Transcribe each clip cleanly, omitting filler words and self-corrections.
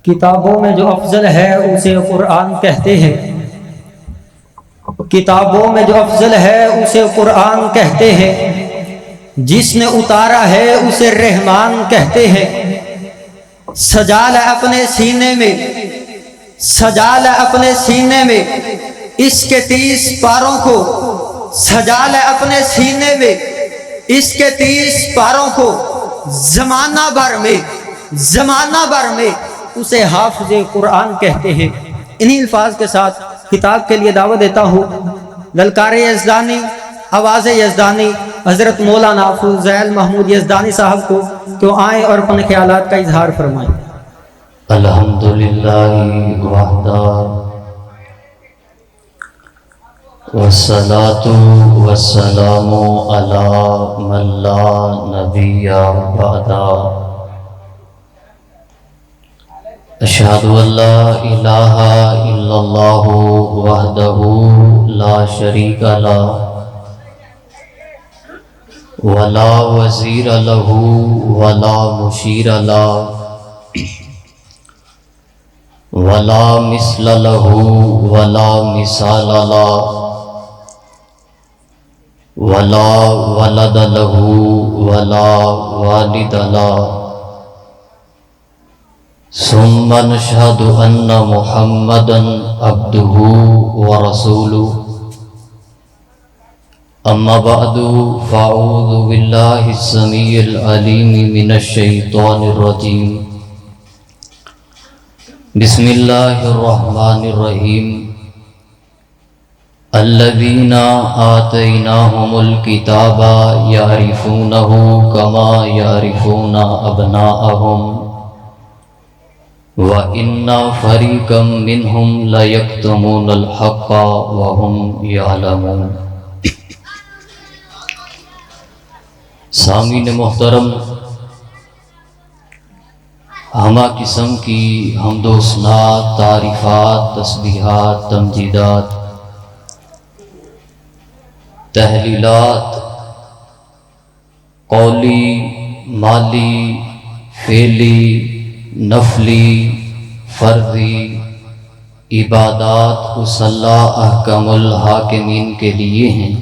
کتابوں میں جو افضل ہے اسے قرآن کہتے ہیں، کتابوں میں جو افضل ہے اسے قرآن کہتے ہیں، جس نے اتارا ہے اسے رحمان کہتے ہیں۔ سجا لے اپنے سینے میں، سجا لے اپنے سینے میں اس کے 30 پاروں کو، سجا لے اپنے سینے میں اس کے 30 پاروں کو، زمانہ بھر میں اسے حافظ قرآن کہتے ہیں۔ انہی الفاظ کے ساتھ کتاب کے لیے دعوت دیتا ہوں للکار یزدانی، آواز یزدانی، حضرت مولانا فضیل محمود یزدانی صاحب کو تو آئیں اور اپنے خیالات کا اظہار فرمائیں۔ الحمدللہ وحدہ والصلاة والسلام علی من لا نبی بعدہ، اشہد ان لا الہ الا اللہ وحدہ لا شریک لہ ولا وزیر لہ ولا مشیر لہ ولا مثل لہ ولا مثال لہ ولا ولد لہ ولا والد لہ، ثم نشہد ان محمدا عبدہ ورسولہ، اما بعد فاعوذ باللہ السمیع العلیم من الشیطان الرجیم، بسم اللہ الرحمن الرحیم، الذین آتیناہم الکتاب یعرفونہ کما یعرفون ابناءہم وَإِنَّ فَرِيقًا مِّنْهُمْ لَيَكْتُمُونَ الْحَقَّ وَهُمْ يَعْلَمُونَ۔ سامعین محترم، ہمہ قسم کی حمد و ثنا، تعریفات، تسبیحات، تمجیدات، تحلیلات، قولی، مالی، فعلی، نفلی، فرضی عبادات مصلی احکم الحاکمین کے لیے ہیں،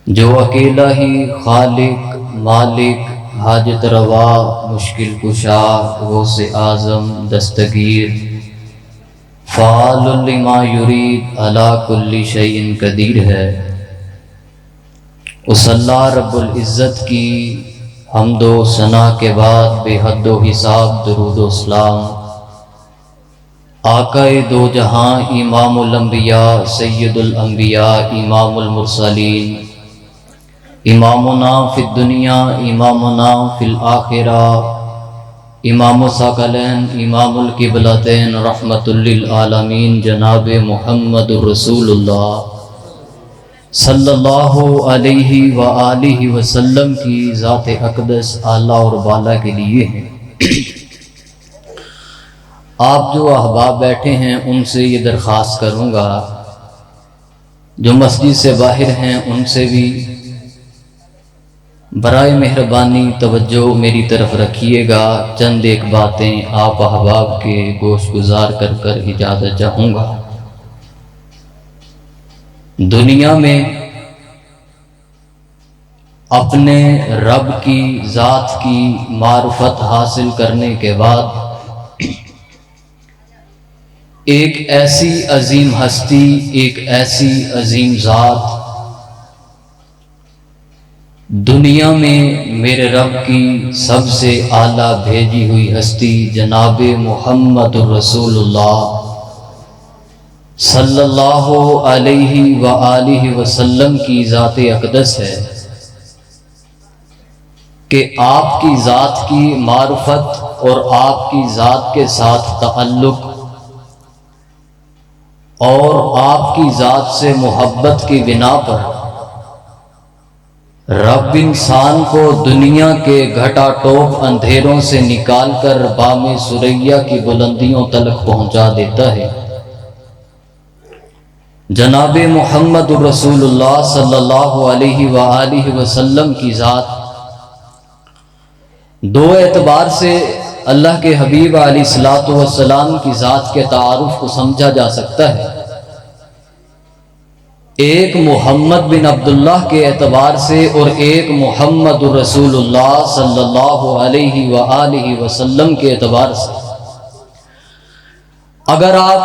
جو اکیلا ہی خالق، مالک، حاجت روا، مشکل کشا، غوث اعظم، دستگیر، فعال لما یرید، علی کل شیء قدیر ہے۔ اس اللہ رب العزت کی حمد و ثنا کے بعد بے حد و حساب درود و سلام آقا دو جہاں، امام الانبیاء، سید الانبیاء، امام المرسلین، امامنا فی الدنیا، امامنا فی الآخرہ، امام الثقلین، امام القبلتین، رحمت للعالمین، جناب محمد رسول اللہ صلی اللہ علیہ وآلہ وسلم کی ذات اقدس اعلیٰ اور بالا کے لیے ہیں۔ آپ جو احباب بیٹھے ہیں ان سے یہ درخواست کروں گا، جو مسجد سے باہر ہیں ان سے بھی برائے مہربانی توجہ میری طرف رکھیے گا۔ چند ایک باتیں آپ احباب کے گوش گزار کر اجازت چاہوں گا۔ دنیا میں اپنے رب کی ذات کی معرفت حاصل کرنے کے بعد ایک ایسی عظیم ہستی، ایک ایسی عظیم ذات دنیا میں میرے رب کی سب سے اعلیٰ بھیجی ہوئی ہستی جناب محمد رسول اللہ صلی اللہ علیہ وآلہ وسلم کی ذات اقدس ہے کہ آپ کی ذات کی معرفت اور آپ کی ذات کے ساتھ تعلق اور آپ کی ذات سے محبت کی بنا پر رب انسان کو دنیا کے گھٹا ٹوپ اندھیروں سے نکال کر بام ثریا کی بلندیوں تلک پہنچا دیتا ہے۔ جناب محمد رسول اللہ صلی اللہ علیہ وآلہ وسلم کی ذات دو اعتبار سے اللہ کے حبیب علیہ الصلوۃ والسلام کی ذات کے تعارف کو سمجھا جا سکتا ہے۔ ایک محمد بن عبداللہ کے اعتبار سے اور ایک محمد رسول اللہ صلی اللہ علیہ وآلہ وسلم کے اعتبار سے۔ اگر آپ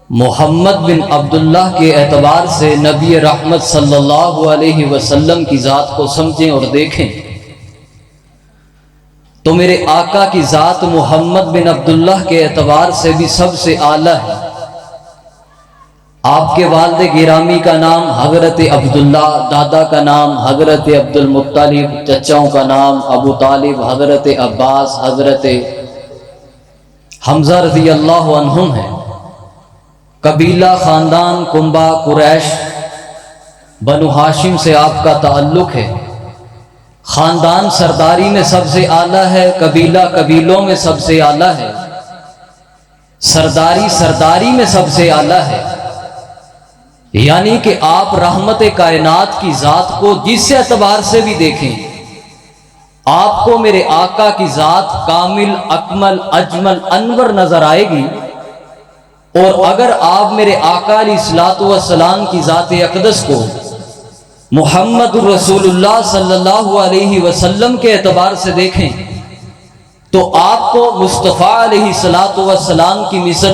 محمد بن عبداللہ کے اعتبار سے نبی رحمت صلی اللہ علیہ وسلم کی ذات کو سمجھیں اور دیکھیں تو میرے آقا کی ذات محمد بن عبداللہ کے اعتبار سے بھی سب سے اعلیٰ ہے۔ آپ کے والد گرامی کا نام حضرت عبداللہ، دادا کا نام حضرت عبد المطلب، چچاؤں کا نام ابو طالب، حضرت عباس، حضرت حمزہ رضی اللہ عنہم ہے۔ قبیلہ خاندان کنبہ قریش بنو ہاشم سے آپ کا تعلق ہے۔ خاندان سرداری میں سب سے اعلیٰ ہے، قبیلہ قبیلوں میں سب سے اعلیٰ ہے، سرداری میں سب سے اعلیٰ ہے۔ یعنی کہ آپ رحمت کائنات کی ذات کو جس اعتبار سے بھی دیکھیں، آپ کو میرے آقا کی ذات کامل، اکمل، اجمل، انور نظر آئے گی۔ اور اگر آپ میرے آقا علیہ الصلوۃ والسلام کی ذات اقدس کو محمد رسول اللہ صلی اللہ علیہ وسلم کے اعتبار سے دیکھیں تو آپ کو مصطفیٰ علیہ الصلوۃ والسلام کی مثل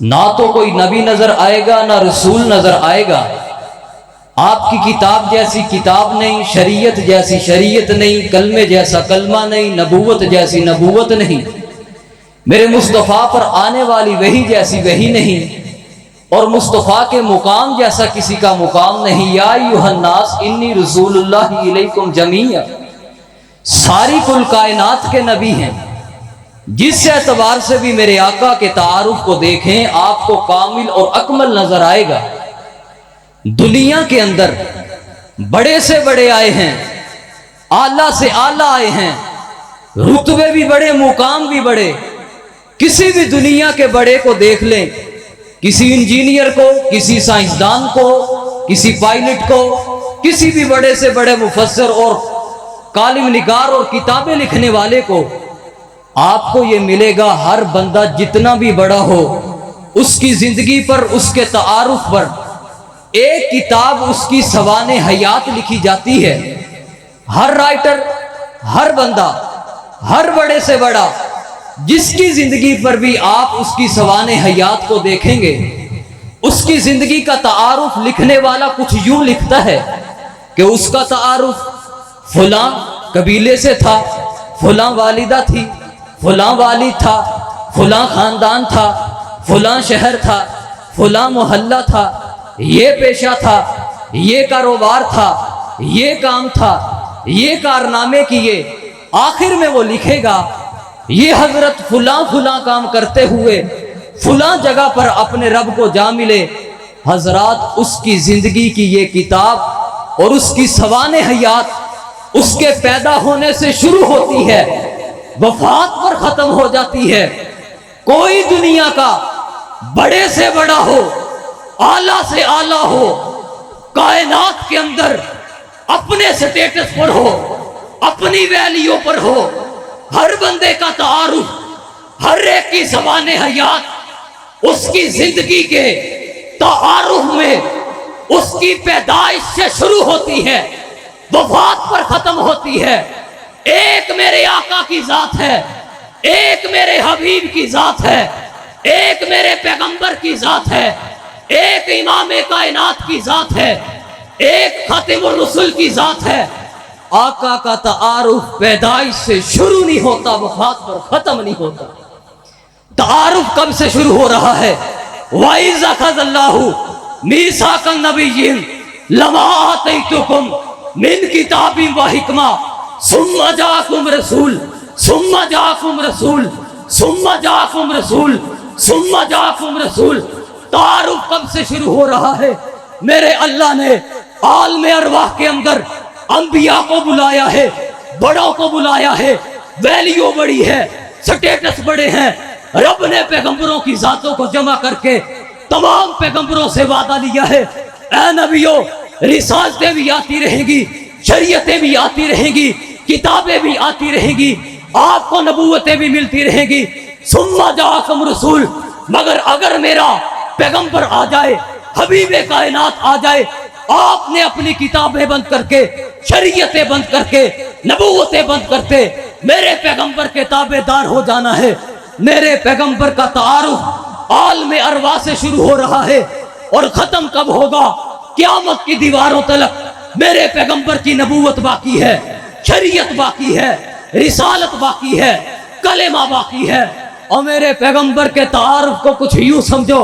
نہ تو کوئی نبی نظر آئے گا، نہ رسول نظر آئے گا۔ آپ کی کتاب جیسی کتاب نہیں، شریعت جیسی شریعت نہیں، کلمے جیسا کلمہ نہیں، نبوت جیسی نبوت نہیں، میرے مصطفیٰ پر آنے والی وحی جیسی وحی نہیں، اور مصطفیٰ کے مقام جیسا کسی کا مقام نہیں۔ یا ایھا الناس انی رسول اللہ الیکم جمیعا، ساری کل کائنات کے نبی ہیں۔ جس اعتبار سے بھی میرے آقا کے تعارف کو دیکھیں آپ کو کامل اور اکمل نظر آئے گا۔ دنیا کے اندر بڑے سے بڑے آئے ہیں، اعلیٰ سے اعلیٰ آئے ہیں، رتبے بھی بڑے، مقام بھی بڑے۔ کسی بھی دنیا کے بڑے کو دیکھ لیں، کسی انجینئر کو، کسی سائنسدان کو، کسی پائلٹ کو، کسی بھی بڑے سے بڑے مفسر اور کالم نگار اور کتابیں لکھنے والے کو، آپ کو یہ ملے گا ہر بندہ جتنا بھی بڑا ہو اس کی زندگی پر، اس کے تعارف پر ایک کتاب اس کی سوانح حیات لکھی جاتی ہے۔ ہر رائٹر، ہر بندہ، ہر بڑے سے بڑا جس کی زندگی پر بھی آپ اس کی سوانح حیات کو دیکھیں گے، اس کی زندگی کا تعارف لکھنے والا کچھ یوں لکھتا ہے کہ اس کا تعارف فلاں قبیلے سے تھا، فلاں والدہ تھی، فلاں والد تھا، فلاں خاندان تھا، فلاں شہر تھا، فلاں محلہ تھا، یہ پیشہ تھا، یہ کاروبار تھا، یہ کام تھا، یہ کارنامے کیے۔ آخر میں وہ لکھے گا یہ حضرت فلاں فلاں کام کرتے ہوئے فلاں جگہ پر اپنے رب کو جا ملے۔ حضرات اس کی زندگی کی یہ کتاب اور اس کی سوانح حیات اس کے پیدا ہونے سے شروع ہوتی ہے، وفات پر ختم ہو جاتی ہے۔ کوئی دنیا کا بڑے سے بڑا ہو، اعلیٰ سے اعلیٰ ہو، کائنات کے اندر اپنے سٹیٹس پر ہو، اپنی ویلیو پر ہو، ہر بندے کا تعارف، ہر ایک کی سوانح حیات اس کی زندگی کے تعارف میں اس کی پیدائش سے شروع ہوتی ہے، وفات پر ختم ہوتی ہے۔ ایک میرے آقا کی ذات ہے، ایک میرے حبیب کی ذات ہے، ایک میرے پیغمبر کی ذات ہے، ایک امام کائنات کی ذات ہے، ایک خاتم الرسل کی ذات ہے۔ آقا کا تعارف پیدائش سے شروع نہیں ہوتا، وفات پر ختم نہیں ہوتا۔ تعارف کب سے شروع ہو رہا ہے؟ وَإِذْ أَخَذَ اللَّهُ مِيثَاقَ النَّبِيِّينَ لَمَا آتَيْتُكُم مِّن كِتَابٍ وَحِكْمَةٍ ثُمَّ جَاءَكُمْ رَسُولٌ ثُمَّ جَاءَكُمْ رَسُولٌ ثُمَّ جَاءَكُمْ رَسُولٌ ثُمَّ جَاءَكُمْ رَسُولٌ۔ تعارف کب سے شروع ہو رہا ہے؟ میرے اللہ نے عالم ارواح کے اندر انبیاء کو بلایا ہے، بڑوں کو بلایا ہے، ویلیو بڑی ہے، سٹیٹس بڑے ہیں۔ رب نے پیغمبروں کی ذاتوں کو جمع کر کے تمام پیغمبروں سے وعدہ لیا ہے، اے نبیوں رسالتیں بھی آتی رہیں گی، شریعتیں بھی آتی رہیں گی، کتابیں بھی آتی رہیں گی، آپ کو نبوتیں بھی ملتی رہیں گی. ثم جاءکم رسول, مگر اگر میرا پیغمبر آ جائے, حبیب کائنات آ جائے, آپ نے اپنی کتابیں بند کر کے, شریعتیں بند کر کے, نبوتیں بند کرتے میرے پیغمبر کے تابع دار ہو جانا ہے. میرے پیغمبر کا تعارف عالم ارواح سے شروع ہو رہا ہے اور ختم کب ہوگا؟ قیامت کی دیواروں تلک میرے پیغمبر کی نبوت باقی ہے, شریعت باقی ہے, رسالت باقی ہے, کلمہ باقی ہے. اور میرے پیغمبر کے تعارف کو کچھ یوں سمجھو,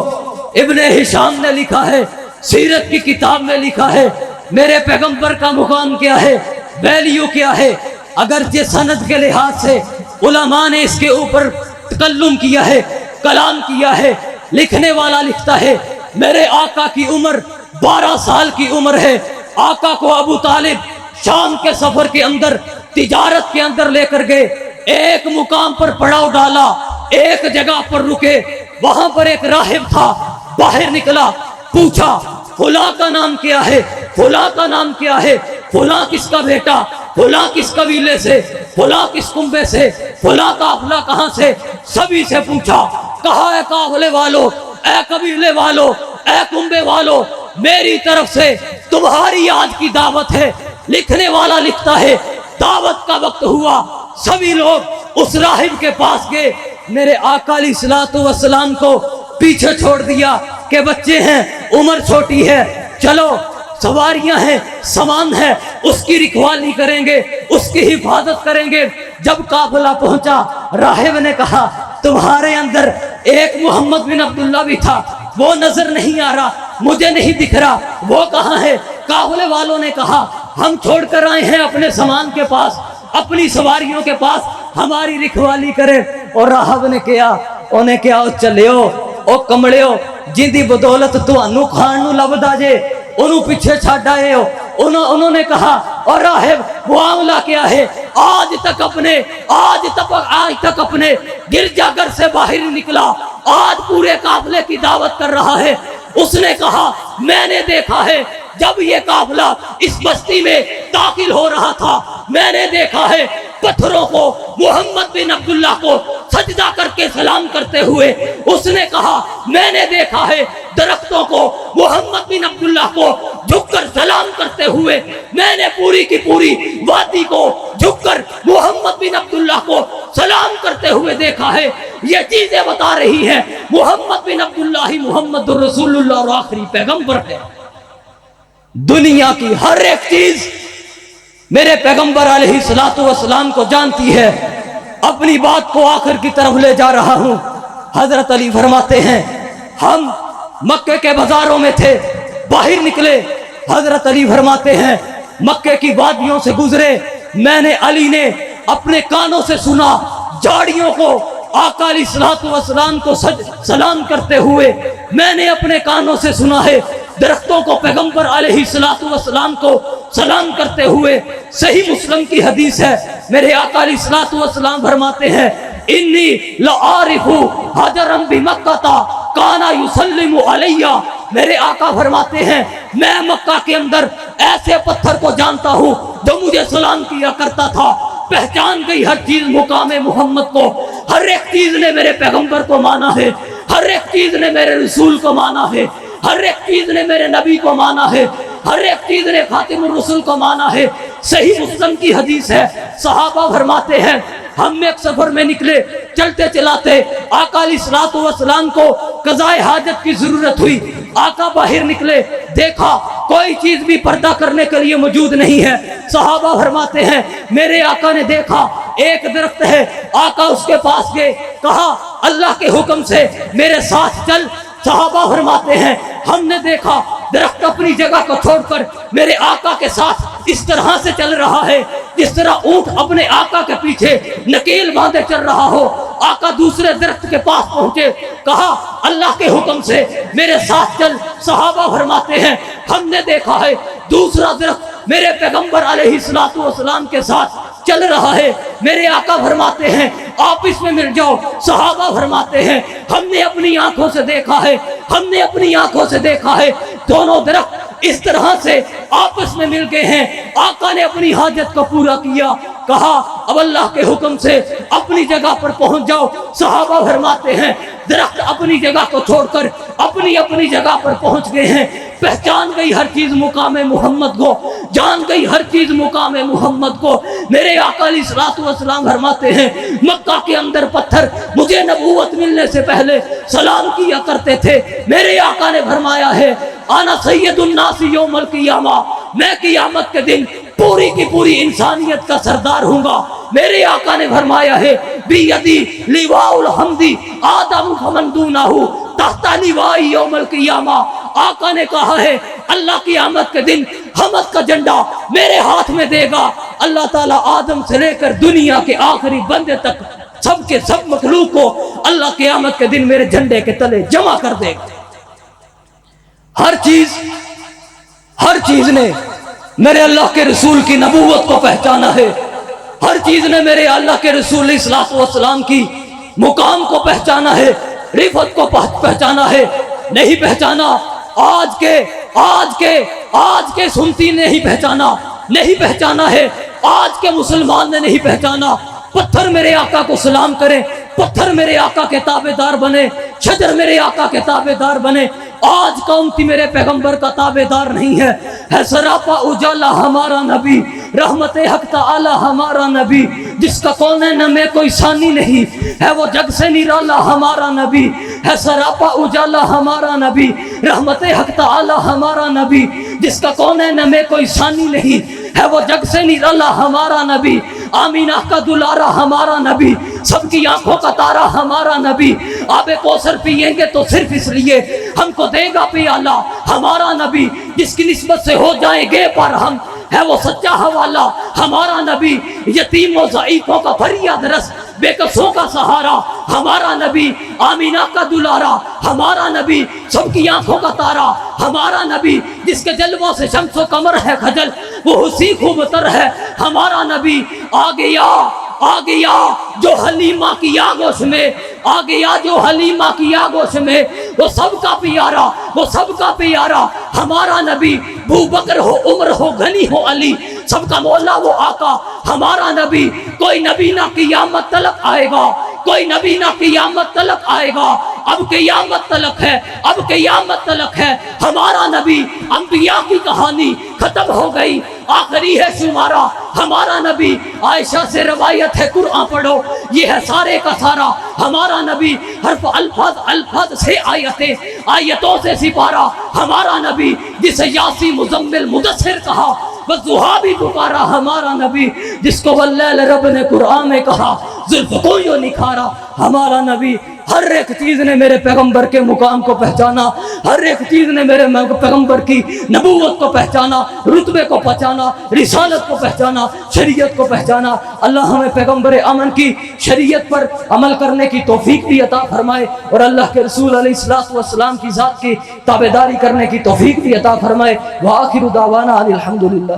ابن ہشام نے لکھا ہے, سیرت کی کتاب میں لکھا ہے, میرے پیغمبر کا مقام کیا ہے, ویلیو کیا ہے. اگرچہ سند کے لحاظ سے علماء نے اس کے اوپر تکلم کیا ہے, کلام کیا ہے. لکھنے والا لکھتا ہے میرے آقا کی عمر 12 سال کی عمر ہے. آقا کو ابو طالب شام کے سفر کے اندر, تجارت کے اندر لے کر گئے. ایک مقام پر پڑاؤ ڈالا, ایک جگہ پر رکے, وہاں پر ایک راہب تھا. باہر نکلا, پوچھا فلاں کا نام کیا ہے, فلاں کا نام کیا ہے, فلاں کس کا بیٹا, فلاں کس قبیلے سے, فلاں کس کنبے سے, فلاں قافلہ کہاں سے. سبھی سے پوچھا. کہا اے قافلے والو, اے قبیلے والو, اے کنبے والو, میری طرف سے تمہاری آج کی دعوت ہے. لکھنے والا لکھتا ہے دعوت کا وقت ہوا, سبھی لوگ اس راہب کے پاس گئے. میرے آقا علیہ الصلوۃ والسلام کو پیچھے چھوڑ دیا کہ بچے ہیں, عمر چھوٹی ہے, چلو سواریاں ہیں, سامان ہے, اس کی رکھوالی کریں گے, اس کی حفاظت کریں گے. جب قافلہ پہنچا, راہب نے کہا تمہارے اندر ایک محمد بن عبداللہ بھی تھا, وہ نظر نہیں آ رہا, مجھے نہیں دکھ رہا, وہ کہاں ہے؟ قافلے والوں نے کہا ہم چھوڑ کر آئے ہیں اپنے سامان کے پاس, اپنی سواریوں کے پاس, ہماری رکھوالی کرے. اور راہب نے کیا, انہیں کیا چلے او کمڑے ہو, جن دی بدولت تانوں کھان نوں لبدا جے, انہوں پیچھے چھڈ آئے ہو. انہوں نے کہا اور راہب معاملہ کیا ہے؟ آج تک اپنے گرجا گھر سے باہر نکلا, آج پورے قافلے کی دعوت کر رہا ہے. اس نے کہا میں نے دیکھا ہے جب یہ قافلہ اس بستی میں داخل ہو رہا تھا, میں نے دیکھا ہے پتھروں کو محمد بن عبداللہ کو سجدہ کر کے سلام کرتے ہوئے. اس نے کہا میں نے دیکھا ہے درختوں کو محمد بن عبداللہ کو جھک کر سلام کرتے ہوئے. میں نے پوری کی پوری وادی کو جھک کر محمد بن عبداللہ کو سلام کرتے ہوئے دیکھا ہے. یہ چیزیں بتا رہی ہیں محمد بن عبداللہ ہی محمد الرسول اللہ اور آخری پیغمبر ہے. دنیا کی ہر ایک چیز میرے پیغمبر علیہ الصلوۃ والسلام کو جانتی ہے. اپنی بات کو آخر کی طرف لے جا رہا ہوں. حضرت علی فرماتے ہیں ہم مکے کے بازاروں میں تھے, باہر نکلے. حضرت علی فرماتے ہیں مکے کی وادیوں سے گزرے, میں نے علی نے اپنے کانوں سے سنا جھاڑیوں کو آقا علیہ الصلوۃ والسلام کو سلام کرتے ہوئے. میں نے اپنے کانوں سے سنا ہے درختوں کو پیغمبر علیہ الصلوۃ والسلام کو سلام کرتے ہوئے. صحیح مسلم کی حدیث ہے, میرے آقا علیہ الصلوۃ والسلام فرماتے ہیں انی لعارف حجرا بمکہ کانا یسلم علی. میرے آقا فرماتے ہیں میں مکہ کے اندر ایسے پتھر کو جانتا ہوں جو مجھے سلام کیا کرتا تھا. پہچان گئی ہر چیز مقام محمد کو, ہر ایک چیز نے میرے پیغمبر کو مانا ہے, ہر ایک چیز نے میرے رسول کو مانا ہے, ہر ایک چیز نے میرے نبی کو مانا ہے, ہر ایک چیز نے خاتم الرسول کو مانا ہے. صحیح مسلم کی حدیث ہے, صحابہ فرماتے ہیں ہم ایک سفر میں نکلے, چلتے چلاتے آقا علیہ الصلوۃ والسلام کو قضاء حاجت کی ضرورت ہوئی. آقا باہر نکلے, دیکھا کوئی چیز بھی پردہ کرنے کے لیے موجود نہیں ہے. صحابہ فرماتے ہیں میرے آقا نے دیکھا ایک درخت ہے, آقا اس کے پاس گئے, کہا اللہ کے حکم سے میرے ساتھ چل. صحابہ فرماتے ہیں ہم نے دیکھا درخت اپنی جگہ کو چھوڑ کر میرے آقا کے ساتھ اس طرح سے چل رہا ہے جس طرح اونٹ اپنے آقا کے پیچھے نکیل باندھے چل رہا ہو. آقا دوسرے درخت کے پاس پہنچے, کہا اللہ کے حکم سے میرے ساتھ چل. صحابہ فرماتے ہیں ہم نے دیکھا ہے دوسرا درخت میرے پیغمبر علیہ الصلوۃ والسلام کے ساتھ چل رہا ہے. میرے آقا فرماتے ہیں آپ اس میں مل جاؤ. صحابہ فرماتے ہیں ہم نے اپنی آنکھوں سے دیکھا ہے, ہم نے اپنی آنکھوں سے دیکھا ہے دونوں درخت اس طرح سے آپس میں مل گئے ہیں. آقا نے اپنی حاجت کو پورا کیا, کہا اب اللہ کے حکم سے اپنی جگہ پر پہنچ جاؤ۔ صحابہ فرماتے ہیں درخت اپنی جگہ کو چھوڑ کر اپنی اپنی جگہ پر پہنچ گئے ہیں۔ پہچان گئی ہر چیز مقام محمد کو، جان گئی ہر چیز مقام محمد کو۔ میرے آقا علیہ الصلوۃ والسلام فرماتے ہیں مکہ کے اندر پتھر مجھے نبوت ملنے سے پہلے سلام کیا کرتے تھے۔ میرے آقا نے فرمایا ہے آنا سید الناس یوم القیامہ، میں قیامت کے دن پوری کی پوری انسانیت کا سردار ہوں گا۔ میرے آقا نے فرمایا ہے بیدی لواء الحمد آدم فمن دونہ تحت لواء یوم القیامہ۔ آقا نے کہا ہے اللہ قیامت کے دن حمد کا جھنڈا میرے ہاتھ میں دے گا۔ اللہ تعالیٰ آدم سے لے کر دنیا کے آخری بندے تک سب کے سب مخلوق کو اللہ قیامت کے دن میرے جھنڈے کے تلے جمع کر دے گا۔ ہر چیز نے میرے اللہ کے رسول کی نبوت کو پہچانا ہے، ہر چیز نے میرے اللہ کے رسول علیہ الصلوۃ والسلام کی مقام کو پہچانا ہے، رفعت کو پہچانا ہے۔ نہیں پہچانا آج کے سنتی نے نہیں پہچانا ہے، آج کے مسلمان نے نہیں پہچانا۔ پتھر میرے آقا کو سلام کرے، پتھر میرے آقا کے تابع دار بنے، شجر میرے آقا کے تابع دار بنے۔ آج کا امتی میرے پیغمبر کا تابع دار نہیں ہے سراپا اجالا ہمارا نبی، رحمت حق تعالی ہمارا نبی، جس کا کونین میں کوئی ثانی نہیں ہے، وہ جگ سے نرالا ہمارا نبی ہے سراپا اجالا ہمارا نبی، رحمت حق تعالی ہمارا نبی، جس کا کونین میں کوئی ثانی نہیں ہے، وہ جگ سے نرالا ہمارا نبی، آمینہ کا دلارا ہمارا نبی، سب کی آنکھوں کا تارا ہمارا نبی، آب کوثر پیئیں گے تو صرف اس لیے ہم کو دے گا پیالہ ہمارا نبی، جس کی نسبت سے ہو جائیں گے پر ہم ہے وہ سچا حوالہ ہمارا نبی، یتیم و ضعیفوں کا فریاد رس، بے کسوں کا سہارا ہمارا نبی، آمینہ کا دلارا ہمارا نبی، سب کی آنکھوں کا تارا ہمارا نبی، جس کے جلووں سے شمس و قمر ہے خجل، وہ حسی خوب تر ہے ہمارا نبی۔ آ گیا جو حلیمہ کی آگوش میں، آ گیا جو حلیمہ کی آگوش میں، وہ سب کا پیارا ہمارا نبی، ابو بکر ہو عمر ہو غنی ہو علی، سب کا مولا وہ آقا ہمارا نبی۔ کوئی نبی نہ قیامت تلک آئے گا، کوئی نبی نہ قیامت تلک آئے گا، اب قیامت تلک ہے ہمارا نبی۔ انبیاء کی کہانی ختم ہو گئی، آخری ہے شمارہ ہمارا نبی۔ عائشہ سے روایت ہے قرآن پڑھو، یہ ہے سارے کا سارا ہمارا نبی، حرف الفاظ سے آیتوں سے سپارہ ہمارا نبی، جسے یاسی مزمل مدثر کہا، والضحیٰ بھی پکارا ہمارا نبی، جس کو واللیل رب نے قرآن میں کہا، زلف کو یوں نکھارا ہمارا نبی۔ ہر ایک چیز نے میرے پیغمبر کے مقام کو پہچانا، ہر ایک چیز نے میرے پیغمبر کی نبوت کو پہچانا، رتبے کو پہچانا، رسالت کو پہچانا، شریعت کو پہچانا۔ اللہ ہمیں پیغمبر امن کی شریعت پر عمل کرنے کی توفیق بھی عطا فرمائے، اور اللہ کے رسول علیہ الصلوۃ والسلام کی ذات کی تابعداری کرنے کی توفیق بھی عطا فرمائے۔ وآخر دعوانا الحمدللہ۔